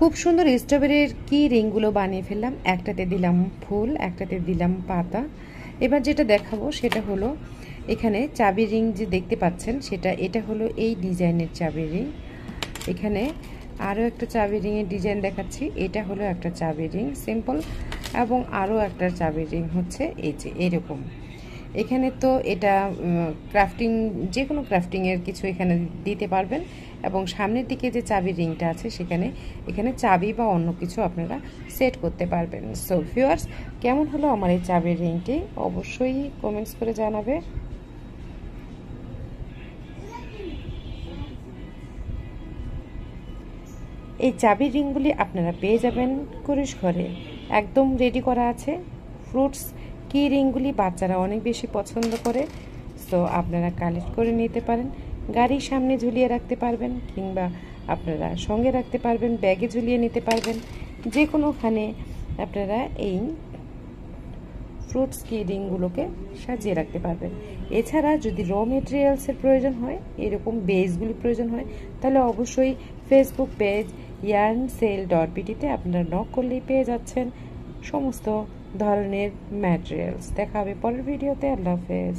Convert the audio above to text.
খুব সুন্দর স্ট্রবেরির কি রিংগুলো বানিয়ে ফেললাম। একটাতে দিলাম ফুল, একটাতে দিলাম পাতা। এবার যেটা দেখাবো সেটা হলো এখানে চাবি রিং যে দেখতে পাচ্ছেন এটা হলো এই ডিজাইনের চাবি রিং। এখানে আরও একটা চাবি রিংয়ের ডিজাইন দেখাচ্ছি। এটা হলো একটা চাবি রিং সিম্পল, এবং আরও একটা চাবি রিং হচ্ছে এই যে এরকম। এখানে তো এটা ক্রাফটিং, যে কোনো ক্রাফটিংয়ের কিছু এখানে দিতে পারবেন, এবং সামনের দিকে যে চাবি রিংটা আছে এখানে চাবি বা অন্য কিছু আপনারা সেট করতে পারবেন। সো ভিউয়ার্স, কেমন হলো আমার এই চাবির রিংটি অবশ্যই কমেন্টস করে জানাবে। এই চাবির রিংগুলি আপনারা পেয়ে যাবেন কুরিশ ঘরে, একদম রেডি করা আছে। ফ্রুটস কি রিংগুলি বাচ্চারা অনেক বেশি পছন্দ করে, সো আপনারা কালেক্ট করে নিতে পারেন। গাড়ির সামনে ঝুলিয়ে রাখতে পারবেন, কিংবা আপনারা সঙ্গে রাখতে পারবেন, ব্যাগে ঝুলিয়ে নিতে পারবেন, যে কোনোখানে আপনারা এই ফ্রুটস কি রিংগুলোকে সাজিয়ে রাখতে পারবেন। এছাড়া যদি র মেটেরিয়ালসের প্রয়োজন হয়, এরকম বেসগুলি প্রয়োজন হয়, তাহলে অবশ্যই ফেসবুক পেজ yarnsale.bt-তে আপনারা নক করলেই পেয়ে যাচ্ছেন সমস্ত ধরনের ম্যাটেরিয়ালস। দেখা হবে পরের ভিডিওতে। আল্লাহ হাফেজ।